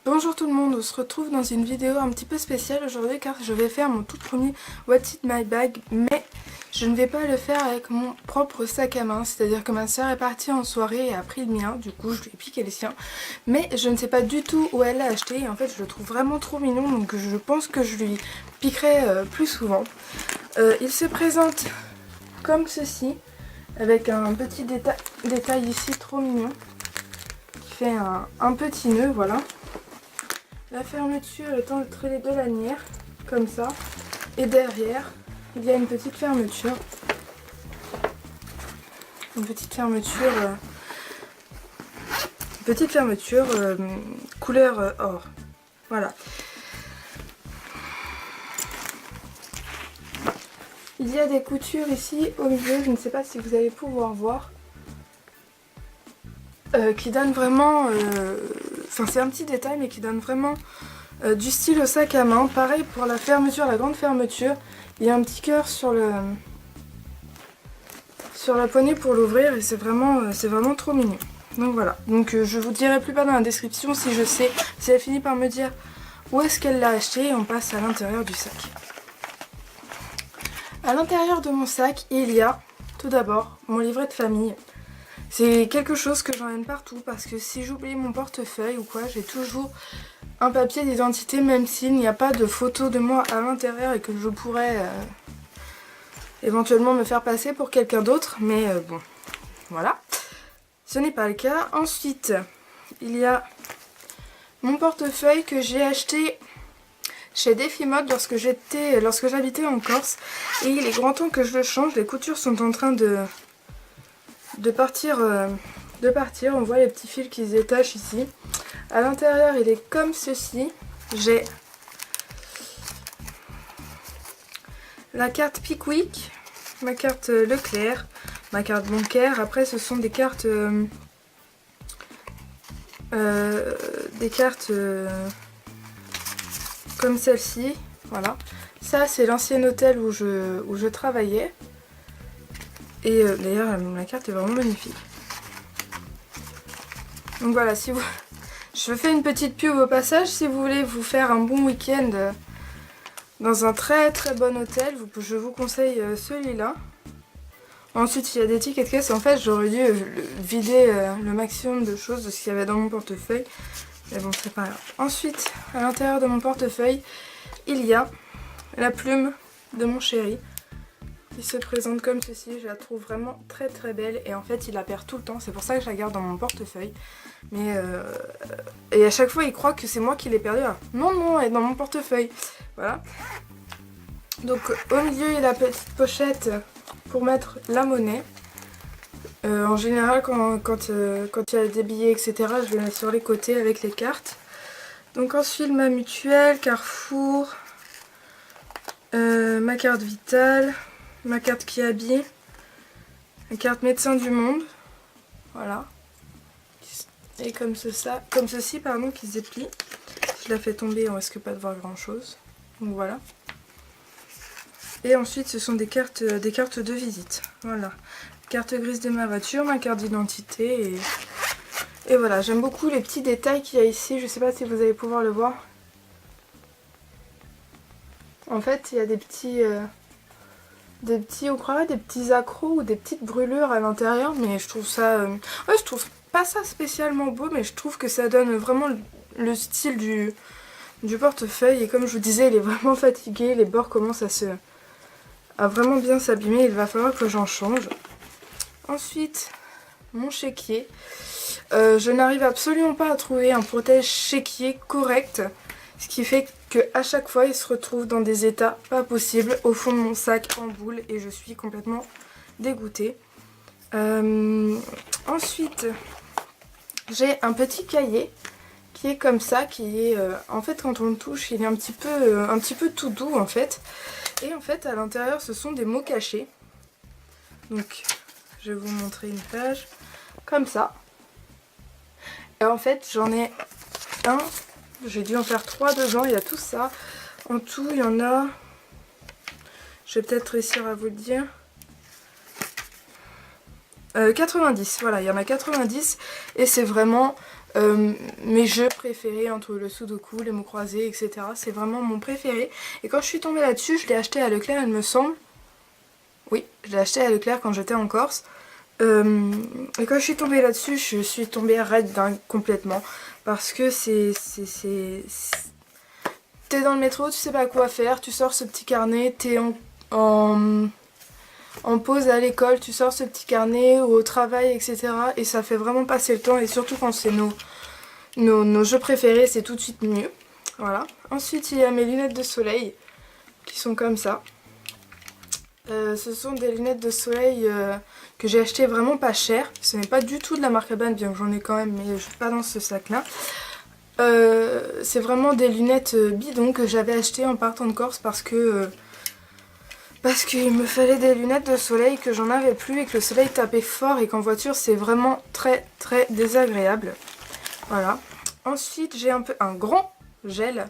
Bonjour tout le monde, on se retrouve dans une vidéo un petit peu spéciale aujourd'hui car je vais faire mon tout premier What's in my bag, mais je ne vais pas le faire avec mon propre sac à main, c'est-à-dire que ma soeur est partie en soirée et a pris le mien, du coup je lui ai piqué le sien, mais je ne sais pas du tout où elle l'a acheté et en fait je le trouve vraiment trop mignon, donc je pense que je lui piquerai plus souvent. Il se présente comme ceci, avec un petit détail ici trop mignon, qui fait un petit nœud, voilà. La fermeture est entre les deux lanières, comme ça. Et derrière, il y a une petite fermeture. Une petite fermeture couleur or. Voilà. Il y a des coutures ici au milieu, je ne sais pas si vous allez pouvoir voir. Qui donnent vraiment... Enfin c'est un petit détail mais qui donne vraiment du style au sac à main. Pareil pour la fermeture, la grande fermeture. Il y a un petit cœur sur la poignée pour l'ouvrir et c'est vraiment trop mignon. Donc voilà, donc je vous dirai plus bas dans la description si je sais, si elle finit par me dire où est-ce qu'elle l'a acheté et on passe à l'intérieur du sac. À l'intérieur de mon sac, il y a tout d'abord mon livret de famille. C'est quelque chose que j'emmène partout parce que si j'oublie mon portefeuille ou quoi, j'ai toujours un papier d'identité même s'il n'y a pas de photo de moi à l'intérieur et que je pourrais éventuellement me faire passer pour quelqu'un d'autre. Mais bon, voilà. Ce n'est pas le cas. Ensuite, il y a mon portefeuille que j'ai acheté chez Defimode lorsque j'habitais en Corse. Et il est grand temps que je le change. Les coutures sont en train de partir. On voit les petits fils qui se détachent ici. À l'intérieur, il est comme ceci. J'ai la carte Pickwick, ma carte Leclerc, ma carte bancaire. Après, ce sont des cartes comme celle-ci. Voilà. Ça, c'est l'ancien hôtel où je travaillais. Et d'ailleurs, la carte est vraiment magnifique. Donc voilà, si vous... Je fais une petite pub au passage. Si vous voulez vous faire un bon week-end dans un très très bon hôtel, je vous conseille celui-là. Ensuite, il y a des tickets de caisse. En fait, j'aurais dû vider le maximum de choses de ce qu'il y avait dans mon portefeuille. Mais bon, c'est pas grave. Ensuite, à l'intérieur de mon portefeuille, il y a la plume de mon chéri. Il se présente comme ceci, je la trouve vraiment très très belle et en fait il la perd tout le temps, c'est pour ça que je la garde dans mon portefeuille. Mais et à chaque fois il croit que c'est moi qui l'ai perdue. Non non, elle est dans mon portefeuille. Voilà. Donc au milieu il y a la petite pochette pour mettre la monnaie. En général quand il y a des billets etc, je les mets sur les côtés avec les cartes. Donc ensuite ma mutuelle, Carrefour, ma carte vitale, ma carte Kiabi, la carte médecin du monde, voilà, et comme ceci pardon, qui se déplie. Je la fais tomber, on risque pas de voir grand chose, donc voilà. Et ensuite ce sont des cartes de visite, voilà, carte grise de ma voiture, ma carte d'identité, et voilà. J'aime beaucoup les petits détails qu'il y a ici, je sais pas si vous allez pouvoir le voir. En fait il y a des petits on croirait des petits accros ou des petites brûlures à l'intérieur, mais je trouve ça... ouais, je trouve pas ça spécialement beau, mais je trouve que ça donne vraiment le style du portefeuille. Et comme je vous disais, il est vraiment fatigué, les bords commencent à vraiment bien s'abîmer, il va falloir que j'en change. Ensuite, mon chéquier. Je n'arrive absolument pas à trouver un protège-chéquier correct, ce qui fait que à chaque fois il se retrouve dans des états pas possibles au fond de mon sac en boule et je suis complètement dégoûtée. Ensuite j'ai un petit cahier qui est comme ça, qui est en fait quand on le touche il est un petit peu tout doux en fait, et en fait à l'intérieur ce sont des mots cachés. Donc je vais vous montrer une page comme ça, et en fait j'en ai un. J'ai dû en faire 3 dedans, il y a tout ça. En tout, il y en a... Je vais peut-être réussir à vous le dire. 90, voilà, il y en a 90. Et c'est vraiment Mes jeux préférés entre le Sudoku, les mots croisés, etc. C'est vraiment mon préféré. Et quand je suis tombée là-dessus, je l'ai acheté à Leclerc, il me semble. Oui, je l'ai acheté à Leclerc quand j'étais en Corse. Et quand je suis tombée là-dessus, je suis tombée raide dingue complètement. Parce que t'es dans le métro, tu sais pas quoi faire, tu sors ce petit carnet, t'es en pause à l'école, tu sors ce petit carnet ou au travail, etc. Et ça fait vraiment passer le temps. Et surtout quand c'est nos jeux préférés, c'est tout de suite mieux. Voilà. Ensuite, il y a mes lunettes de soleil qui sont comme ça. Ce sont des lunettes de soleil que j'ai achetées vraiment pas cher. Ce n'est pas du tout de la marque Ray-Ban, bien que j'en ai quand même, mais je suis pas dans ce sac-là. C'est vraiment des lunettes bidon que j'avais achetées en partant de Corse parce qu'il me fallait des lunettes de soleil, que j'en avais plus et que le soleil tapait fort et qu'en voiture c'est vraiment très très désagréable. Voilà. Ensuite j'ai un grand gel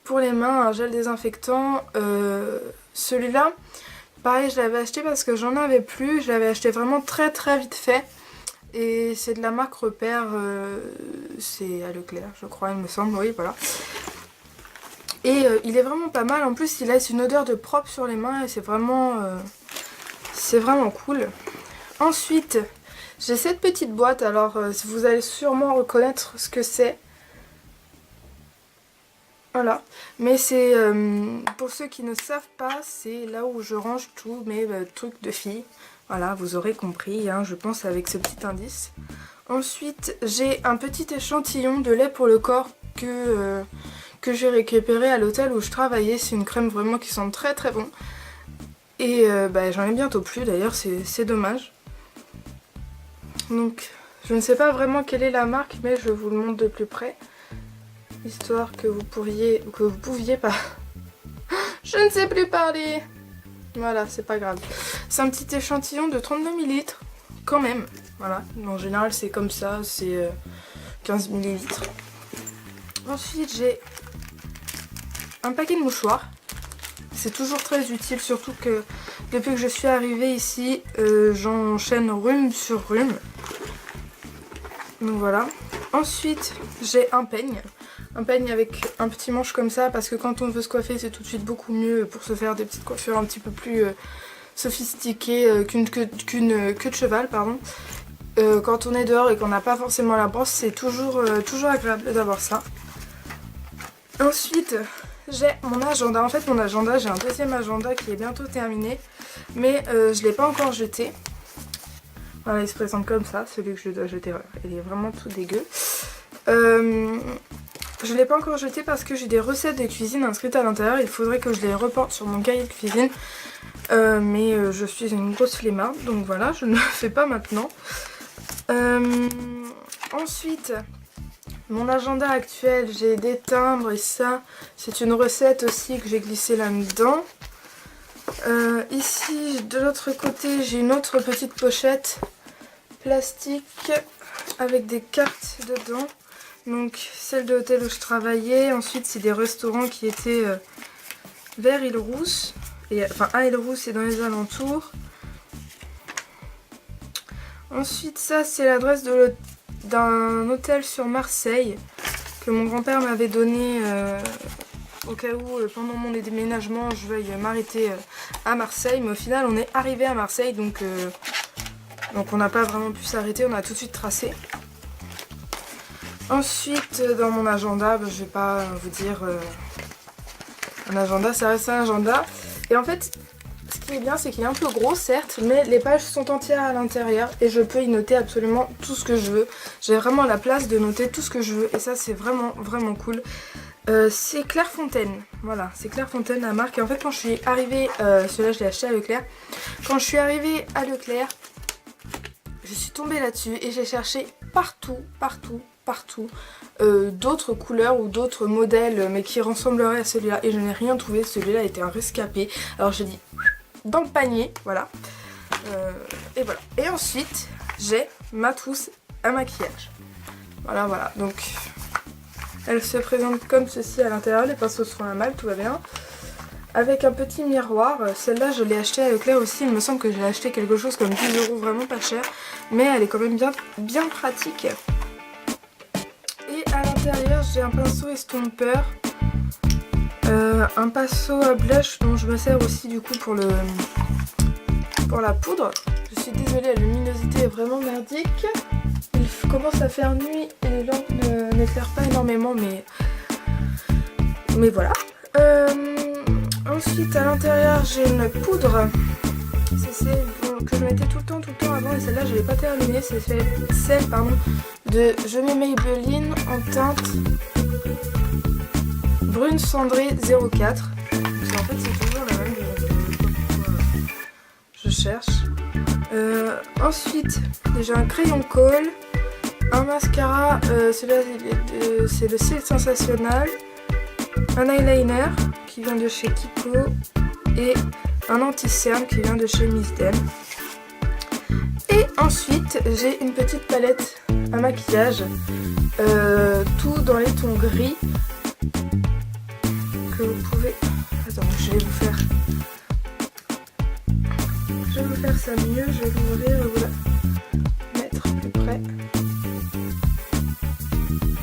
pour les mains, un gel désinfectant. Celui-là, pareil, je l'avais acheté parce que j'en avais plus. Je l'avais acheté vraiment très très vite fait. Et c'est de la marque Repère, c'est à Leclerc je crois, il me semble, oui voilà. Et il est vraiment pas mal, en plus il laisse une odeur de propre sur les mains et c'est vraiment cool. Ensuite, j'ai cette petite boîte, alors vous allez sûrement reconnaître ce que c'est. Voilà, mais c'est, pour ceux qui ne savent pas, c'est là où je range tous mes trucs de filles. Voilà, vous aurez compris, hein, je pense avec ce petit indice. Ensuite, j'ai un petit échantillon de lait pour le corps que j'ai récupéré à l'hôtel où je travaillais. C'est une crème vraiment qui sent très très bon. Et j'en ai bientôt plus d'ailleurs, c'est dommage. Donc, je ne sais pas vraiment quelle est la marque, mais je vous le montre de plus près. Histoire que vous pouviez pas... Je ne sais plus parler. Voilà, c'est pas grave. C'est un petit échantillon de 32 ml, quand même. Voilà, en général c'est comme ça, c'est 15 ml. Ensuite j'ai un paquet de mouchoirs. C'est toujours très utile, surtout que depuis que je suis arrivée ici, j'enchaîne rhume sur rhume. Donc voilà. Ensuite j'ai un peigne. Un peigne avec un petit manche comme ça, parce que quand on veut se coiffer, c'est tout de suite beaucoup mieux pour se faire des petites coiffures un petit peu plus sophistiquées qu'une queue de cheval, pardon. Quand on est dehors et qu'on n'a pas forcément la brosse, c'est toujours agréable d'avoir ça. Ensuite, j'ai mon agenda. En fait, mon agenda, j'ai un deuxième agenda qui est bientôt terminé, mais je ne l'ai pas encore jeté. Voilà, il se présente comme ça, celui que je dois jeter. Voilà, il est vraiment tout dégueu. Je ne l'ai pas encore jeté parce que j'ai des recettes de cuisine inscrites à l'intérieur. Il faudrait que je les reporte sur mon cahier de cuisine. Mais je suis une grosse flemmarde, donc voilà, je ne le fais pas maintenant. Ensuite, mon agenda actuel, j'ai des timbres et ça, c'est une recette aussi que j'ai glissée là-dedans. Ici, de l'autre côté, j'ai une autre petite pochette plastique avec des cartes dedans. Donc celle de l'hôtel où je travaillais. Ensuite c'est des restaurants qui étaient vers Île-Rousse. Enfin à Île-Rousse et dans les alentours. Ensuite ça c'est l'adresse d'un hôtel sur Marseille que mon grand-père m'avait donné au cas où pendant mon déménagement je veuille m'arrêter à Marseille. Mais au final on est arrivé à Marseille donc on n'a pas vraiment pu s'arrêter, on a tout de suite tracé. Ensuite, dans mon agenda, je vais pas vous dire un agenda, ça reste un agenda. Et en fait, ce qui est bien, c'est qu'il est un peu gros, certes, mais les pages sont entières à l'intérieur et je peux y noter absolument tout ce que je veux. J'ai vraiment la place de noter tout ce que je veux et ça, c'est vraiment, vraiment cool. C'est Clairefontaine, voilà, c'est Clairefontaine la marque. Et en fait, quand je suis arrivée, celui-là, je l'ai acheté à Leclerc. Quand je suis arrivée à Leclerc, je suis tombée là-dessus et j'ai cherché partout d'autres couleurs ou d'autres modèles mais qui ressembleraient à celui-là et je n'ai rien trouvé. Celui-là était un rescapé, alors j'ai dit dans le panier, voilà. Et voilà. Et ensuite j'ai ma trousse à maquillage, voilà, donc elle se présente comme ceci à l'intérieur. Les pinceaux sont à mal, tout va bien, avec un petit miroir. Celle-là je l'ai achetée à Leclerc aussi, il me semble que j'ai acheté quelque chose comme 10 €, vraiment pas cher, mais elle est quand même bien pratique. l'intérieur, j'ai un pinceau estompeur, un pinceau à blush dont je me sers aussi du coup pour la poudre. Je suis désolée, la luminosité est vraiment merdique. Il commence à faire nuit et les lampes n'éclairent pas énormément, mais voilà. Ensuite, à l'intérieur, j'ai une poudre. C'est celle que je mettais tout le temps avant, et celle-là, je ne l'ai pas terminée. C'est celle de Je mets Maybelline en teinte brune cendrée 04. En fait, c'est toujours la même. Je cherche. Ensuite, j'ai un crayon colle, un mascara, celui-là c'est le Silk Sensationnel, un eyeliner qui vient de chez Kiko et un anti-cerne qui vient de chez Miss Dem. Et ensuite, j'ai une petite palette à maquillage, tout dans les tons gris que vous pouvez... Attends, je vais vous faire ça mieux, je vais l'ouvrir, voilà, mettre plus près.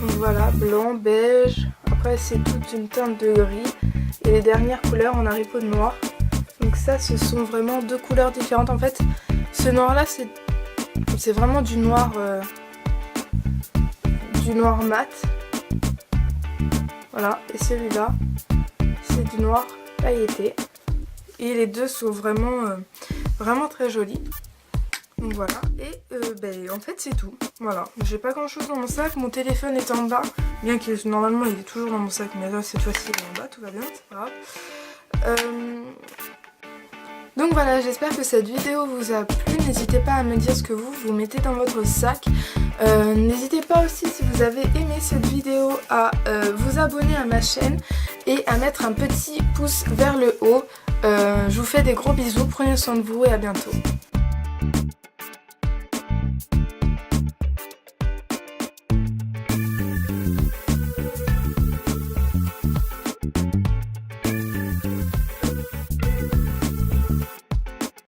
Donc voilà, blanc, beige, après c'est toute une teinte de gris et les dernières couleurs on arrive au noir. Donc ça, ce sont vraiment deux couleurs différentes. En fait, ce noir là c'est vraiment du noir mat. Voilà, et celui-là c'est du noir pailleté. Et les deux sont vraiment très jolis. Donc voilà, et en fait c'est tout. Voilà, j'ai pas grand chose dans mon sac, mon téléphone est en bas, bien que normalement il est toujours dans mon sac, mais là cette fois-ci il est en bas, tout va bien, c'est pas grave. Donc voilà, j'espère que cette vidéo vous a plu. N'hésitez pas à me dire ce que vous mettez dans votre sac. N'hésitez pas aussi, si vous avez aimé cette vidéo, à vous abonner à ma chaîne et à mettre un petit pouce vers le haut. Je vous fais des gros bisous, prenez soin de vous et à bientôt.